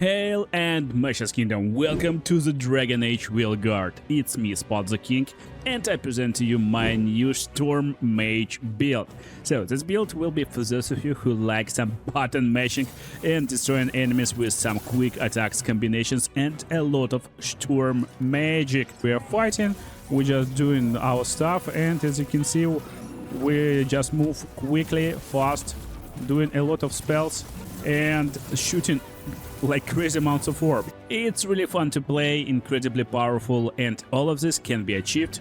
Hail and Mage's Kingdom, welcome to the Dragon Age Veilguard. It's me, Spot the King, and I present to you my new Storm Mage build. So this build will be for those of you who like some button mashing and destroying enemies with some quick attacks combinations and a lot of storm magic. We are fighting, we're just doing our stuff, and as you can see, we just move quickly, fast, doing a lot of spells and shooting like crazy amounts of orb. It's really fun to play, incredibly powerful, and all of this can be achieved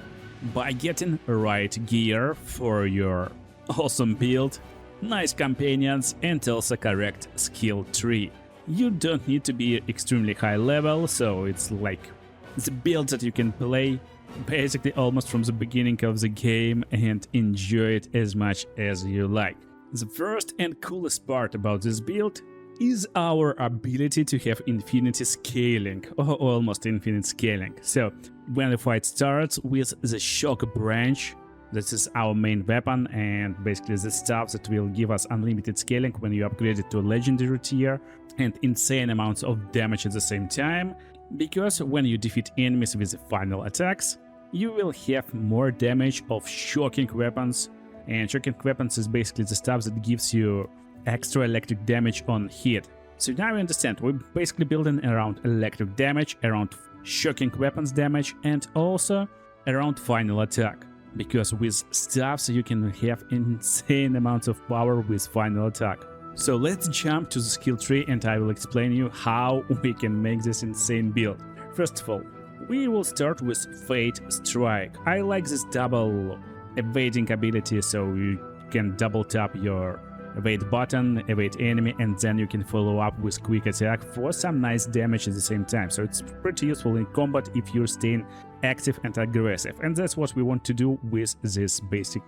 by getting right gear for your awesome build, nice companions, and also correct skill tree. You don't need to be extremely high level, so it's like the build that you can play basically almost from the beginning of the game and enjoy it as much as you like. The first and coolest part about this build is our ability to have infinity scaling, or almost infinite scaling. So when the fight starts with the shock branch, this is our main weapon and basically the stuff that will give us unlimited scaling when you upgrade it to a legendary tier, and insane amounts of damage at the same time, because when you defeat enemies with the final attacks, you will have more damage of shocking weapons, and shocking weapons is basically the stuff that gives you extra electric damage on hit. So now you understand, we're basically building around electric damage, around shocking weapons damage, and also around final attack. Because with stuffs you can have insane amounts of power with final attack. So let's jump to the skill tree and I will explain you how we can make this insane build. First of all, we will start with Fate Strike. I like this double evading ability, so you can double tap your evade button, evade enemy, and then you can follow up with quick attack for some nice damage at the same time. So it's pretty useful in combat if you're staying active and aggressive, and that's what we want to do with this basic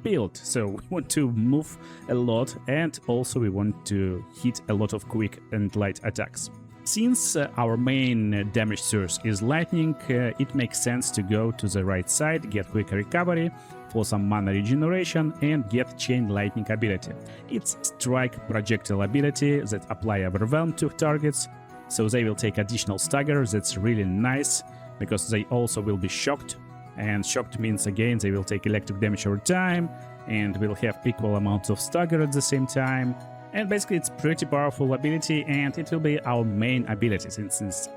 build. So we want to move a lot, and also we want to hit a lot of quick and light attacks. Since our main damage source is lightning, it makes sense to go to the right side, get quick recovery for some mana regeneration, and get chain lightning ability. It's strike projectile ability that apply overwhelm to targets, so they will take additional stagger. That's really nice because they also will be shocked, and shocked means again they will take electric damage over time and will have equal amounts of stagger at the same time. And basically it's pretty powerful ability, and it will be our main ability since it's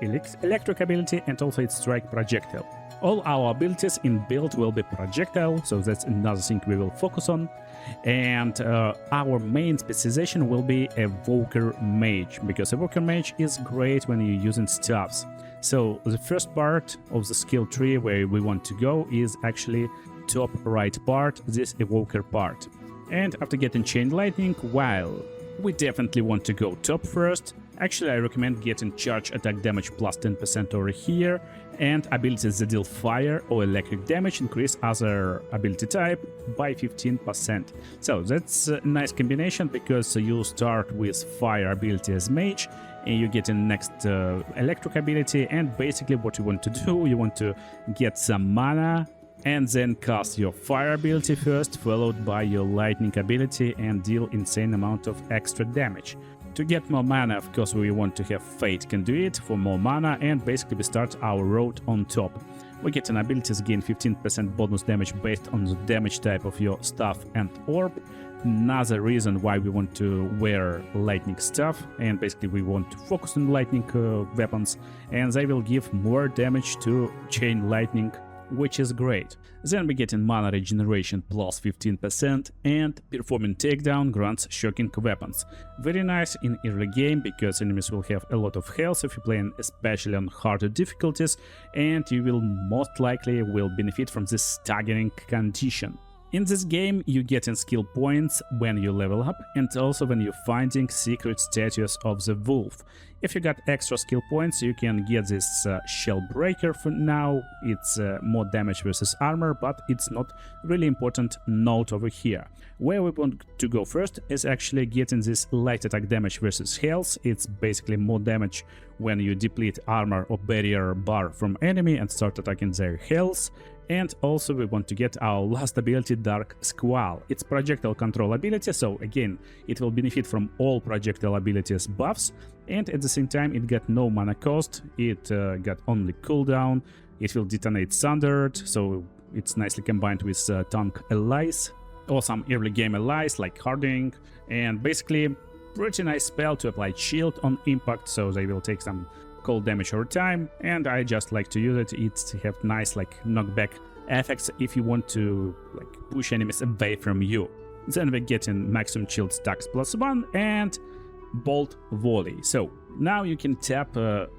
electric ability and also it's strike projectile. All our abilities in build will be projectile, so that's another thing we will focus on. And our main specialization will be Evoker Mage, because Evoker Mage is great when you're using stuffs. So the first part of the skill tree where we want to go is actually top right part, this Evoker part. And after getting Chain Lightning, while we definitely want to go top first, actually I recommend getting charge attack damage plus 10% over here, and abilities that deal fire or electric damage increase other ability type by 15%. So that's a nice combination, because you start with fire ability as mage and you get in next electric ability, and basically what you want to do, you want to get some mana and then cast your fire ability first, followed by your lightning ability, and deal insane amount of extra damage. To get more mana, of course, we want to have Fate Conduit for more mana, and basically we start our road on top. We get an abilities gain 15% bonus damage based on the damage type of your staff and orb. Another reason why we want to wear lightning stuff, and basically we want to focus on lightning weapons, and they will give more damage to chain lightning, which is great. Then we get in mana regeneration plus 15%, and performing takedown grants shocking weapons. Very nice in early game, because enemies will have a lot of health if you're playing especially on harder difficulties, and you will most likely will benefit from this staggering condition. In this game you get in skill points when you level up, and also when you're finding secret statues of the wolf. If you got extra skill points, you can get this shell breaker for now. It's more damage versus armor, but it's not really important note over here. Where we want to go first is actually getting this light attack damage versus health. It's basically more damage when you deplete armor or barrier bar from enemy and start attacking their health. And also we want to get our last ability, Dark Squall. It's projectile control ability, so again, it will benefit from all projectile abilities buffs, and at the same time it got no mana cost, it got only cooldown, it will detonate Sundered, so it's nicely combined with tank allies, or some early game allies like Hardening, and basically pretty nice spell to apply shield on impact, so they will take some cold damage over time, and I just like to use it. It's to have nice like knockback effects if you want to like push enemies away from you. Then we get in maximum shield stacks +1 and bolt volley. So now you can tap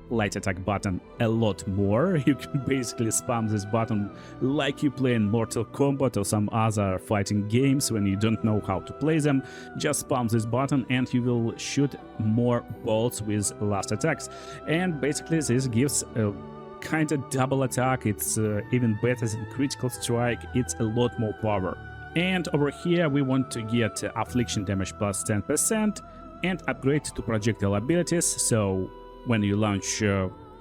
light attack button a lot more. You can basically spam this button like you play in Mortal Kombat or some other fighting games when you don't know how to play them. Just spam this button and you will shoot more bolts with last attacks. And basically this gives a kind of double attack. It's even better than critical strike. It's a lot more power. And over here we want to get affliction damage plus 10%. And upgrade to projectile abilities, so when you launch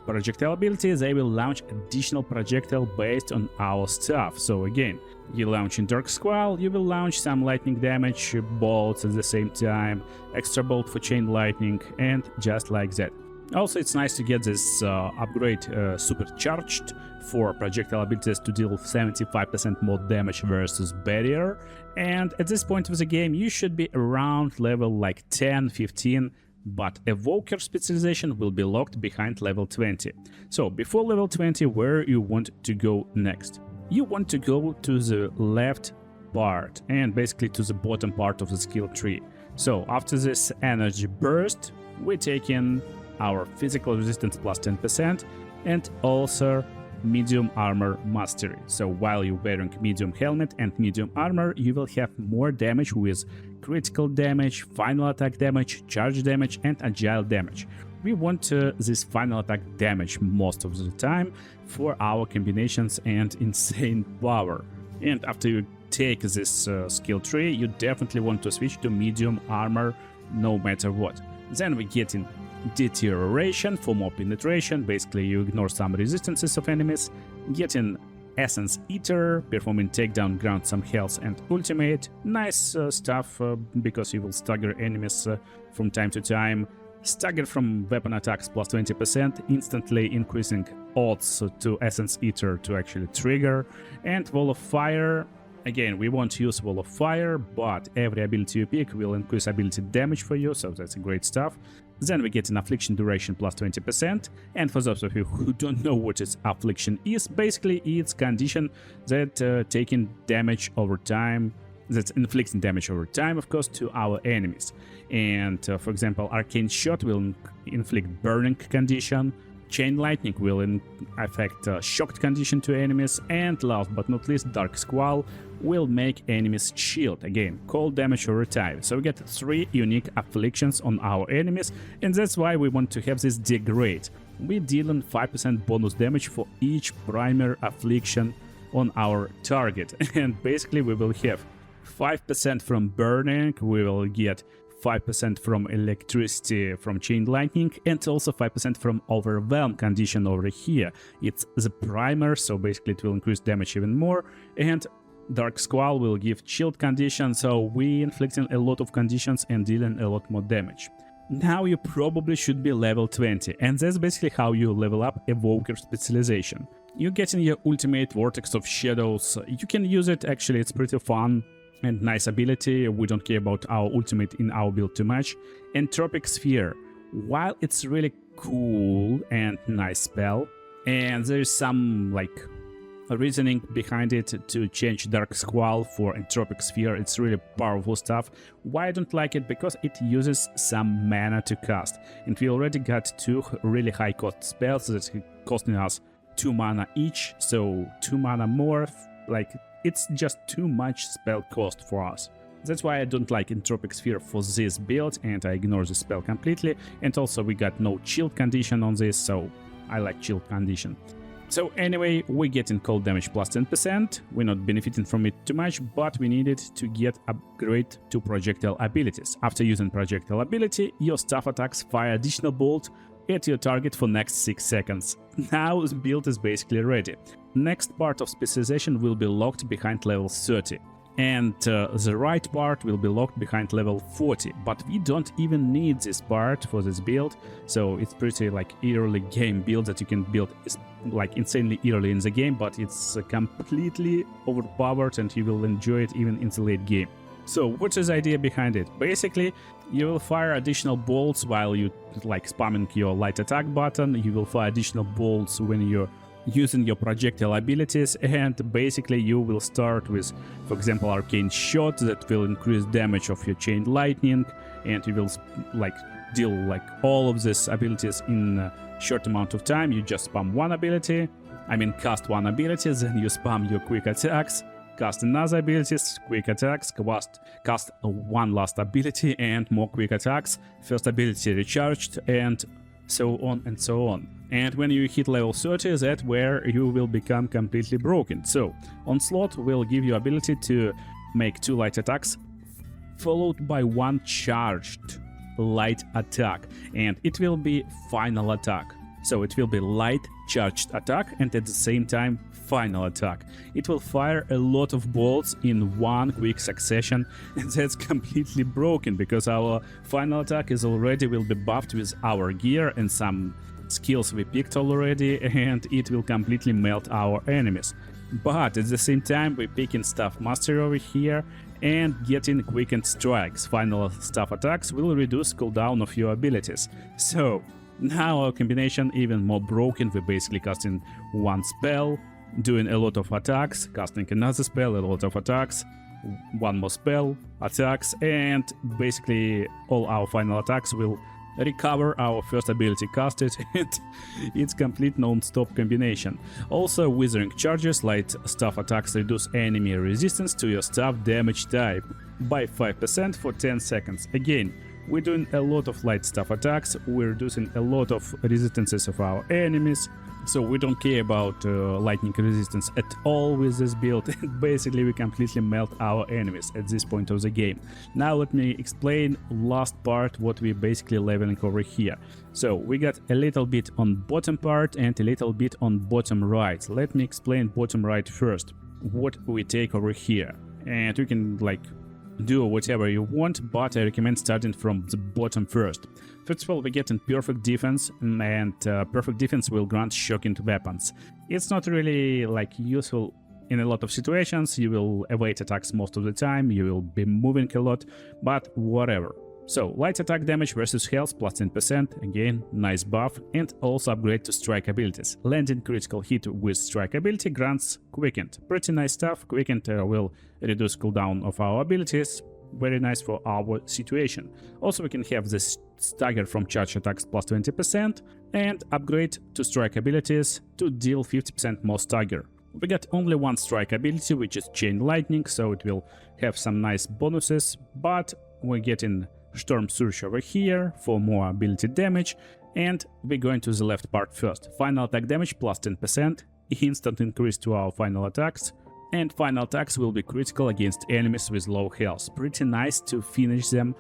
projectile ability, they will launch additional projectile based on our stuff. So again, you launch in Dark Squall, you will launch some lightning damage bolts at the same time, extra bolt for chain lightning, and just like that. Also, it's nice to get this upgrade supercharged for projectile abilities to deal 75% more damage versus barrier. And at this point of the game, you should be around level like 10, 15, but Evoker specialization will be locked behind level 20. So before level 20, where you want to go next? You want to go to the left part and basically to the bottom part of the skill tree. So after this energy burst, we take in our physical resistance plus 10% and also medium armor mastery. So while you're wearing medium helmet and medium armor, you will have more damage with critical damage, final attack damage, charge damage, and agile damage. We want this final attack damage most of the time for our combinations and insane power. And after you take this skill tree, you definitely want to switch to medium armor no matter what. Then we get in deterioration for more penetration. Basically you ignore some resistances of enemies. Get in Essence Eater, performing takedown, ground some health, and ultimate. Nice stuff because you will stagger enemies from time to time. Stagger from weapon attacks plus 20%, instantly increasing odds to Essence Eater to actually trigger. And Wall of Fire. Again, we won't use Wall of Fire, but every ability you pick will increase ability damage for you, so that's great stuff. Then we get an Affliction duration plus 20%, and for those of you who don't know what is Affliction is, basically it's condition that taking damage over time, that's inflicting damage over time, of course, to our enemies. And for example, Arcane Shot will inflict burning condition, Chain Lightning will affect shocked condition to enemies, and last but not least, Dark Squall will make enemies shield, again, cold damage over time. So we get 3 unique afflictions on our enemies, and that's why we want to have this degrade. We deal in 5% bonus damage for each primary affliction on our target, and basically we will have 5% from burning, we will get 5% from electricity from chain lightning, and also 5% from overwhelm condition over here. It's the primer, so basically it will increase damage even more, and Dark Squall will give shield condition, so we inflicting a lot of conditions and dealing a lot more damage. Now you probably should be level 20, and that's basically how you level up Evoker specialization. You get in your ultimate Vortex of Shadows, you can use it, actually it's pretty fun and nice ability. We don't care about our ultimate in our build too much. Entropic Sphere, while it's really cool and nice spell, and there's some like reasoning behind it to change Dark Squall for Entropic Sphere, it's really powerful stuff. Why I don't like it? Because it uses some mana to cast, and we already got 2 really high cost spells that's costing us 2 mana each, so 2 mana more, like it's just too much spell cost for us. That's why I don't like Entropic Sphere for this build, and I ignore the spell completely. And also we got no chill condition on this, so I like chill condition. So anyway, we get in cold damage plus 10%, we're not benefiting from it too much, but we needed to get upgrade to projectile abilities. After using projectile ability, your staff attacks fire additional bolt at your target for next 6 seconds. Now the build is basically ready. next part of specialization will be locked behind level 30. And the right part will be locked behind level 40, but we don't even need this part for this build, so it's pretty like early game build that you can build like insanely early in the game, but it's completely overpowered and you will enjoy it even in the late game. So what is the idea behind it? Basically, you will fire additional bolts while you like spamming your light attack button, you will fire additional bolts when you're using your projectile abilities, and basically you will start with, for example, arcane shot that will increase damage of your chain lightning, and you will like deal like all of these abilities in a short amount of time. You just spam one ability, cast one ability, then you spam your quick attacks, cast another abilities, quick attacks, cast one last ability and more quick attacks, first ability recharged, and so on and so on. And when you hit level 30, that's where you will become completely broken. So, Onslaught will give you ability to make 2 light attacks, followed by 1 charged light attack. And it will be final attack. So it will be light charged attack and at the same time final attack. It will fire a lot of bolts in one quick succession, and that's completely broken because our final attack is already will be buffed with our gear and some skills we picked already, and it will completely melt our enemies. But at the same time we're picking Staff Mastery over here and getting quickened strikes. Final staff attacks will reduce cooldown of your abilities. So now our combination even more broken. We're basically casting one spell, doing a lot of attacks, casting another spell, a lot of attacks, one more spell, attacks, and basically all our final attacks will recover our first ability casted, and it's complete non-stop combination. Also, withering charges, light staff attacks reduce enemy resistance to your staff damage type by 5% for 10 seconds. Again, we're doing a lot of light staff attacks, we're reducing a lot of resistances of our enemies, so we don't care about lightning resistance at all with this build, and basically we completely melt our enemies at this point of the game. Now let me explain last part what we're basically leveling over here. So we got a little bit on bottom part and a little bit on bottom right. Let me explain bottom right first, what we take over here, and you can like do whatever you want, but I recommend starting from the bottom first. First of all, we get in perfect defense, and perfect defense will grant shocking weapons. It's not really like useful in a lot of situations. You will evade attacks most of the time, you will be moving a lot, but whatever. So, light attack damage versus health plus 10%, again, nice buff, and also upgrade to strike abilities. Landing critical hit with strike ability grants quickened. Pretty nice stuff. Quickened will reduce cooldown of our abilities. Very nice for our situation. Also, we can have this stagger from charge attacks plus 20% and upgrade to strike abilities to deal 50% more stagger. We got only one strike ability, which is Chain Lightning, so it will have some nice bonuses, but we're getting Storm Surge over here for more ability damage, and we're going to the left part first. Final attack damage plus 10%, instant increase to our final attacks, and final attacks will be critical against enemies with low health. Pretty nice to finish them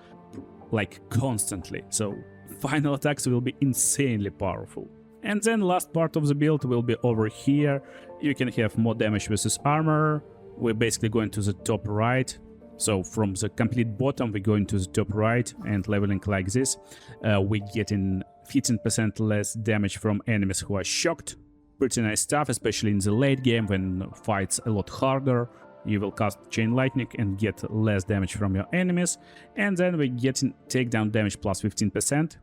like constantly, so final attacks will be insanely powerful. And then last part of the build will be over here. You can have more damage versus armor. We're basically going to the top right. So from the complete bottom we're going to the top right and leveling like this. We're getting 15% less damage from enemies who are shocked. Pretty nice stuff, especially in the late game when fights a lot harder. You will cast Chain Lightning and get less damage from your enemies. And then we're getting takedown damage plus 15%.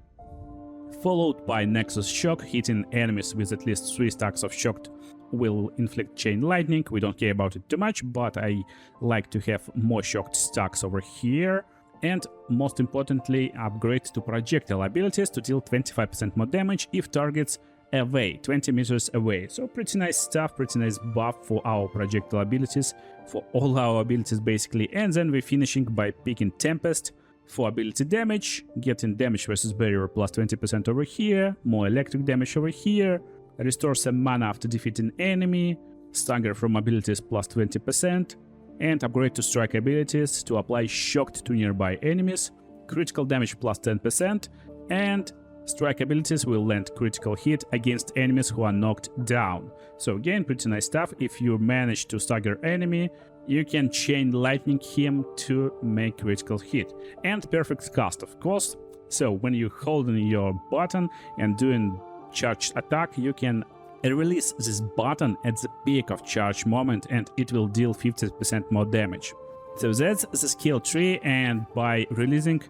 Followed by Nexus Shock, hitting enemies with at least 3 stacks of shocked will inflict Chain Lightning. We don't care about it too much, but I like to have more shocked stacks over here. And most importantly, upgrade to projectile abilities to deal 25% more damage if targets away, 20 meters away. So pretty nice stuff, pretty nice buff for our projectile abilities, for all our abilities basically. And then we're finishing by picking Tempest for ability damage, getting damage versus barrier plus 20% over here, more electric damage over here, restore some mana after defeating enemy, stagger from abilities plus 20%, and upgrade to strike abilities to apply shocked to nearby enemies, critical damage plus 10%, and Strike abilities will land critical hit against enemies who are knocked down. So again, pretty nice stuff. If you manage to stagger enemy, you can chain lightning him to make critical hit. And perfect cast, of course. So when you holding your button and doing charged attack, you can release this button at the peak of charge moment and it will deal 50% more damage. So that's the skill tree, and by releasing,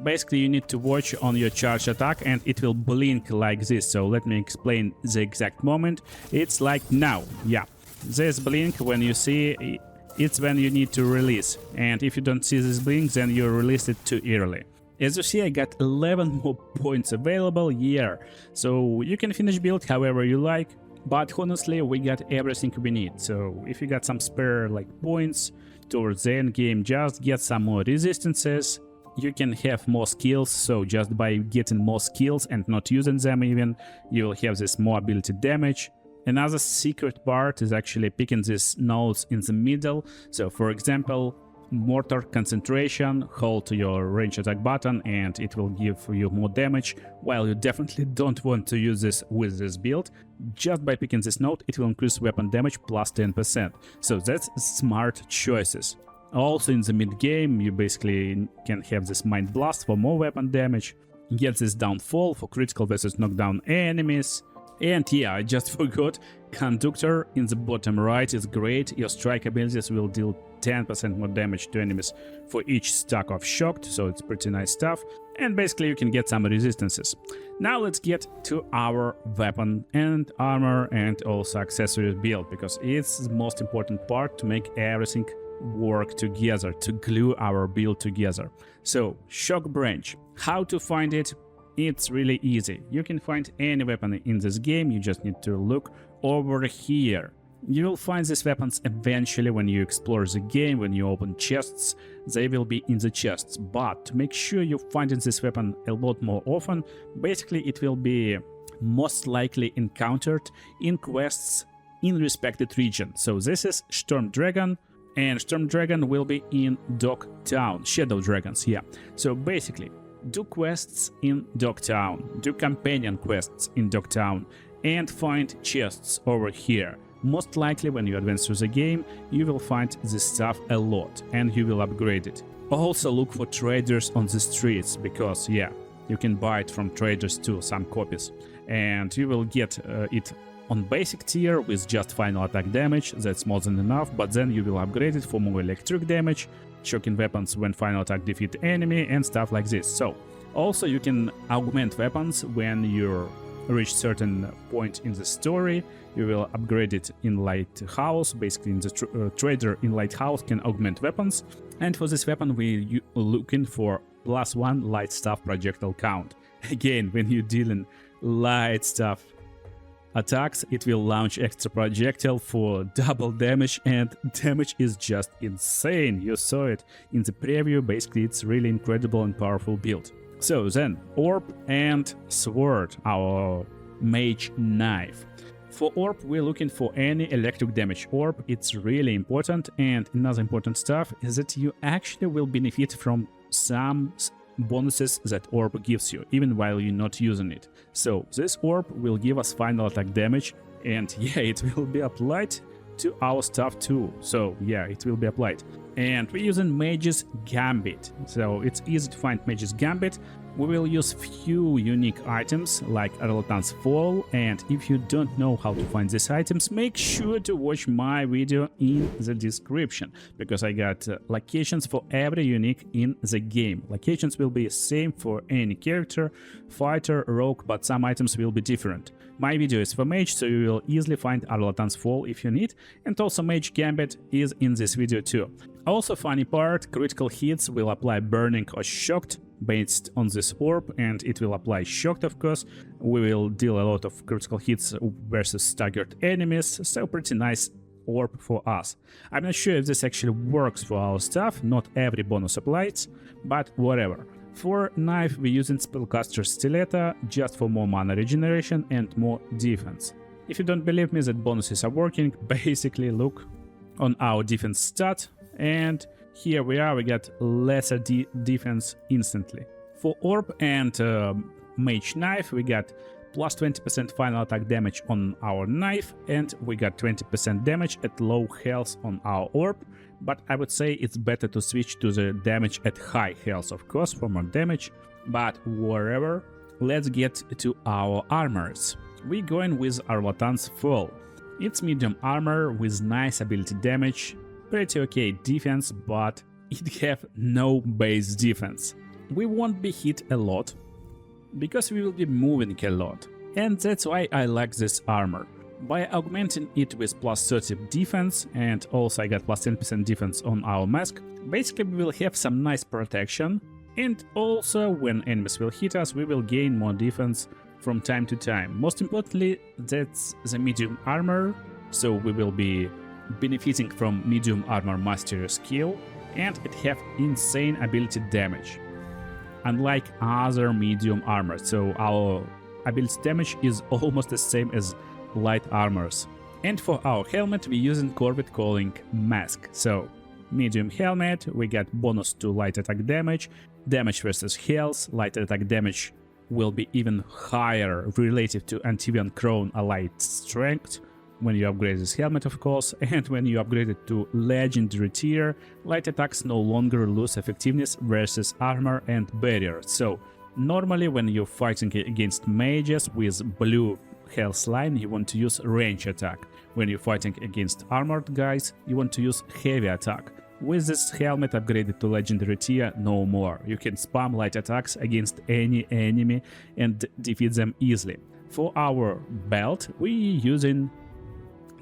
basically you need to watch on your charge attack and it will blink like this. So let me explain the exact moment. It's like now, yeah. This blink, when you see, it's when you need to release. And if you don't see this blink, then you released it too early. As you see, I got 11 more points available here. So you can finish build however you like. But honestly, we got everything we need. So if you got some spare like points towards the end game, just get some more resistances. You can have more skills, so just by getting more skills and not using them even, you will have this more ability damage. Another secret part is actually picking these nodes in the middle. So for example, mortar concentration, hold your range attack button and it will give you more damage, while you definitely don't want to use this with this build. Just by picking this node, it will increase weapon damage plus 10%. So that's smart choices. Also in the mid game, you basically can have this Mind Blast for more weapon damage, get this Downfall for critical versus knockdown enemies. And yeah, I just forgot, Conductor in the bottom right is great. Your strike abilities will deal 10% more damage to enemies for each stack of Shocked, so it's pretty nice stuff. And basically you can get some resistances. Now let's get to our weapon and armor and also accessories build, because it's the most important part to make everything work together, to glue our build together. So, Shock Branch. How to find it? It's really easy. You can find any weapon in this game, you just need to look over here. You will find these weapons eventually when you explore the game, when you open chests, they will be in the chests. But to make sure you find this weapon a lot more often, basically it will be most likely encountered in quests in respected region. So this is Storm Dragon, and Storm Dragon will be in Dogtown, Shadow Dragons, yeah. So basically, do quests in Dogtown, do companion quests in Dogtown, and find chests over here. Most likely when you advance through the game, you will find this stuff a lot, and you will upgrade it. Also look for traders on the streets, because yeah, you can buy it from traders too, some copies. And you will get it on basic tier with just final attack damage, that's more than enough, but then you will upgrade it for more electric damage, shocking weapons when final attack defeat enemy, and stuff like this. So, also you can augment weapons when you reach certain point in the story. You will upgrade it in Lighthouse, basically in the trader in Lighthouse can augment weapons. And for this weapon we looking for +1 light staff projectile count. Again, when you're dealing light staff attacks, it will launch extra projectile for double damage, and damage is just insane. You saw it in the preview, basically it's really incredible and powerful build. So then, Orb and Sword, our Mage Knife. For Orb, we're looking for any electric damage orb, it's really important, and another important stuff is that you actually will benefit from some bonuses that Orb gives you, even while you're not using it. So this Orb will give us final attack damage, and yeah, it will be applied to our stuff too. So yeah, it will be applied. And we're using Mage's Gambit, so it's easy to find Mage's Gambit. We will use few unique items like Arletan's Fall, and if you don't know how to find these items, make sure to watch my video in the description, because I got locations for every unique in the game. Locations will be same for any character, fighter, rogue, but some items will be different. My video is for Mage, so you will easily find Arletan's Fall if you need, and also Mage Gambit is in this video too. Also funny part, critical hits will apply Burning or Shocked based on this orb, and it will apply Shocked of course. We will deal a lot of critical hits versus staggered enemies, so pretty nice orb for us. I'm not sure if this actually works for our stuff, not every bonus applies, but whatever. For knife we're using Spellcaster Stiletto just for more mana regeneration and more defense. If you don't believe me that bonuses are working, basically look on our defense stat, and here we are, we get lesser defense instantly. For Orb and Mage Knife, we got plus 20% final attack damage on our knife, and we got 20% damage at low health on our orb. But I would say it's better to switch to the damage at high health, of course, for more damage. But wherever, let's get to our armors. We're going with Arlatan's Fall. It's medium armor with nice ability damage, pretty okay defense, but it have no base defense. We won't be hit a lot, because we will be moving a lot, and that's why I like this armor. By augmenting it with plus 30 defense, and also I got plus 10% defense on our mask, basically we will have some nice protection, and also when enemies will hit us, we will gain more defense from time to time. Most importantly, that's the medium armor, so we will be benefiting from medium armor mastery skill, and it have insane ability damage, unlike other medium armor, so our ability damage is almost the same as light armors. And for our helmet, we're using Corvid Calling Mask. So medium helmet, we get bonus to light attack damage, damage versus health, light attack damage will be even higher relative to Antivian Crown allied strength when you upgrade this helmet, of course, and when you upgrade it to legendary tier, light attacks no longer lose effectiveness versus armor and barrier. So normally when you're fighting against mages with blue health line, you want to use range attack. When you're fighting against armored guys, you want to use heavy attack. With this helmet upgraded to legendary tier, no more. You can spam light attacks against any enemy and defeat them easily. For our belt, we're using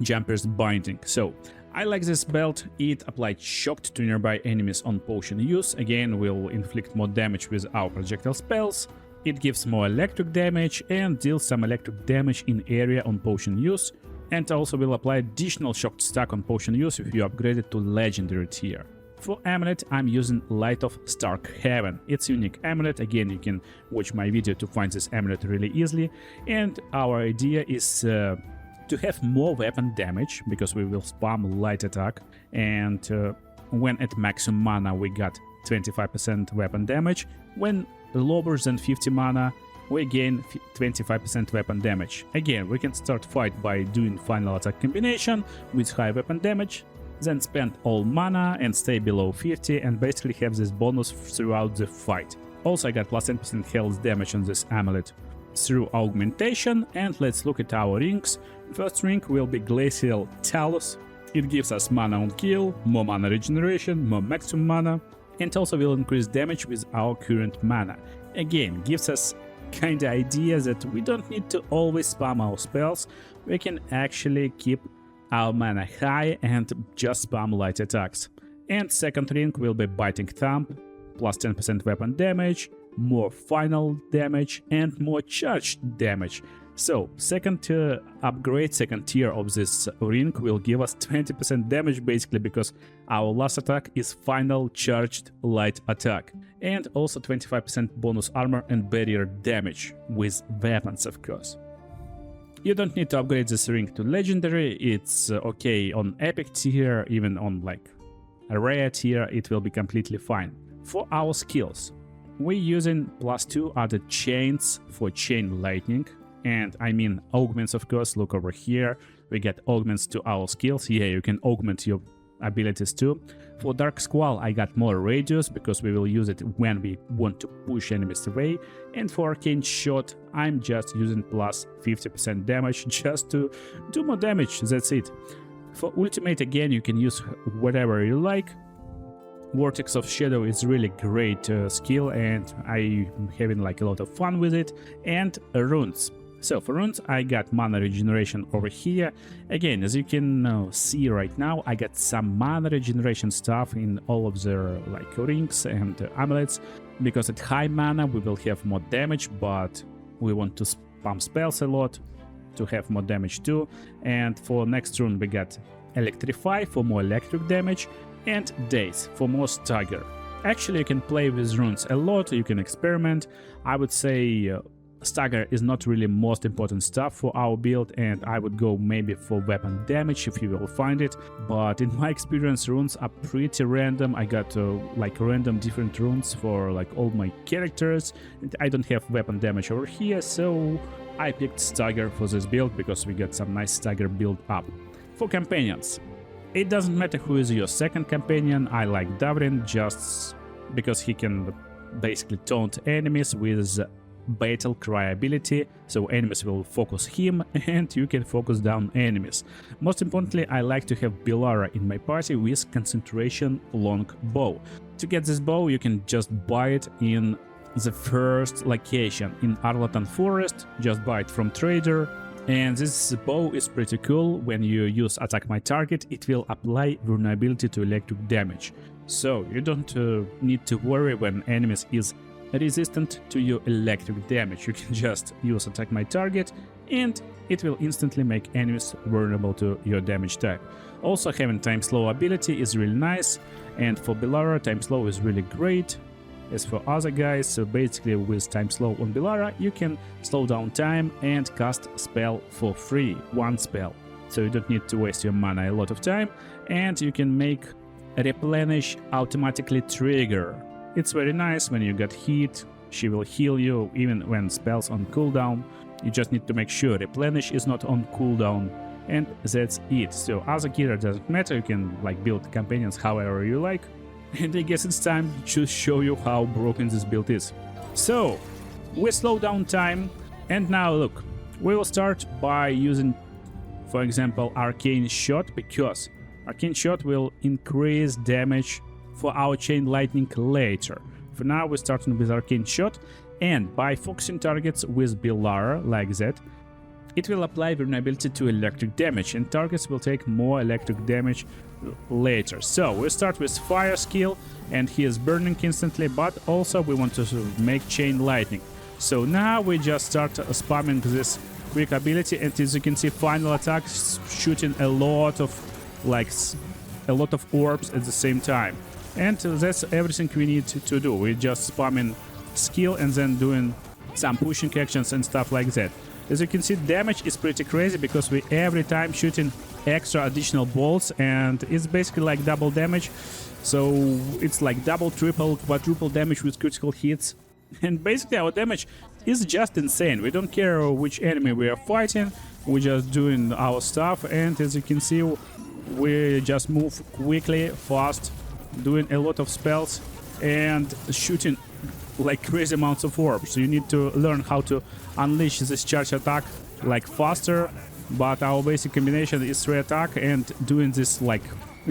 Jumper's Binding. So I like this belt. It applies shock to nearby enemies on potion use. Again, will inflict more damage with our projectile spells. It gives more electric damage and deals some electric damage in area on potion use, and also will apply additional shock stack on potion use if you upgrade it to legendary tier. For amulet, I'm using Light of Stark Heaven. It's a unique amulet. Again, you can watch my video to find this amulet really easily, and our idea is to have more weapon damage, because we will spam light attack, and when at maximum mana we got 25% weapon damage. When lower than 50 mana, we gain 25% weapon damage. Again, we can start fight by doing final attack combination with high weapon damage, then spend all mana and stay below 50 and basically have this bonus throughout the fight. Also I got plus 10% health damage on this amulet through augmentation, and let's look at our rings. First ring will be Glacial Talus. It gives us mana on kill, more mana regeneration, more maximum mana, and also will increase damage with our current mana. Again, gives us kinda idea that we don't need to always spam our spells, we can actually keep our mana high and just spam light attacks. And second ring will be Biting Thumb, plus 10% weapon damage, more final damage and more charged damage. So second upgrade, second tier of this ring will give us 20% damage basically, because our last attack is final charged light attack, and also 25% bonus armor and barrier damage with weapons, of course. You don't need to upgrade this ring to legendary, it's okay on epic tier, even on like a rare tier it will be completely fine. For our skills, we're using +2 other chains for chain lightning, and I mean augments, of course. Look over here, we get augments to our skills. Yeah, you can augment your abilities too. For Dark Squall I got more radius, because we will use it when we want to push enemies away, and for Arcane Shot I'm just using plus 50% damage just to do more damage, that's it. For Ultimate, again, you can use whatever you like. Vortex of Shadow is really great skill, and I'm having like a lot of fun with it. And runes. So for runes I got mana regeneration over here. Again, as you can see right now, I got some mana regeneration stuff in all of the like rings and amulets, because at high mana we will have more damage, but we want to spam spells a lot to have more damage too. And for next rune we got Electrify for more electric damage, and Daze for more stagger. Actually, you can play with runes a lot, you can experiment. I would say stagger is not really most important stuff for our build, and I would go maybe for weapon damage if you will find it. But in my experience, runes are pretty random. I got like random different runes for like all my characters, and I don't have weapon damage over here, so I picked stagger for this build because we got some nice stagger build up. For companions, it doesn't matter who is your second companion. I like Davrin just because he can basically taunt enemies with Battle Cry ability, so enemies will focus him and you can focus down enemies. Most importantly, I like to have Belara in my party with concentration long bow. To get this bow, you can just buy it in the first location in Arlatan Forest, just buy it from trader. And this bow is pretty cool. When you use attack my target, it will apply vulnerability to electric damage. So you don't need to worry when enemies is resistant to your electric damage. You can just use attack my target and it will instantly make enemies vulnerable to your damage type. Also, having time slow ability is really nice, and for Belara time slow is really great. As for other guys, so basically with time slow on Belara you can slow down time and cast spell for free, one spell. So you don't need to waste your mana a lot of time, and you can make replenish automatically trigger. It's very nice. When you get hit, she will heal you even when spells on cooldown. You just need to make sure replenish is not on cooldown, and that's it. So other gear doesn't matter, you can like build companions however you like. And I guess it's time to show you how broken this build is. So we slow down time, and now look, we will start by using, for example, Arcane Shot, because Arcane Shot will increase damage for our Chain Lightning later. For now we're starting with Arcane Shot, and by focusing targets with Belara like that, it will apply vulnerability to electric damage, and targets will take more electric damage later. So we start with Fire skill, and he is burning instantly, but also we want to make Chain Lightning. So now we just start spamming this quick ability, and as you can see, final attack shooting a lot of orbs at the same time. And that's everything we need to do. We're just spamming skill and then doing some pushing actions and stuff like that. As you can see, damage is pretty crazy because we every time shooting extra additional bolts, and it's basically like double damage. So it's like double, triple, quadruple damage with critical hits. And basically our damage is just insane. We don't care which enemy we are fighting, we're just doing our stuff, and as you can see, we just move quickly, fast, doing a lot of spells and shooting like crazy amounts of orbs. So you need to learn how to unleash this charge attack like faster, but our basic combination is 3 attack and doing this like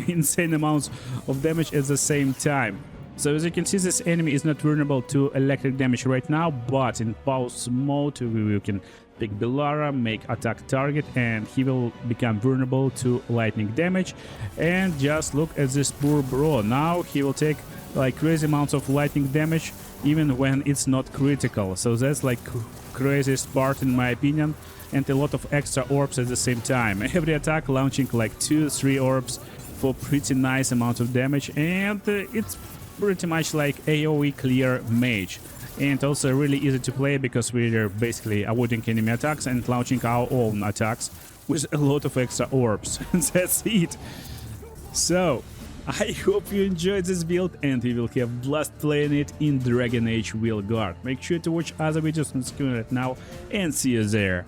insane amounts of damage at the same time. So as you can see, this enemy is not vulnerable to electric damage right now, but in pause mode we can pick Belara, make attack target, and he will become vulnerable to lightning damage. And just look at this poor bro. Now he will take like crazy amounts of lightning damage even when it's not critical. So that's like craziest part in my opinion, and a lot of extra orbs at the same time. Every attack launching like 2-3 orbs for pretty nice amount of damage, and it's pretty much like AoE clear Mage. And also really easy to play because we're basically avoiding enemy attacks and launching our own attacks with a lot of extra orbs. That's it. So I hope you enjoyed this build, and we will have blast playing it in Dragon Age Veilguard. Make sure to watch other videos on the screen right now, and see you there.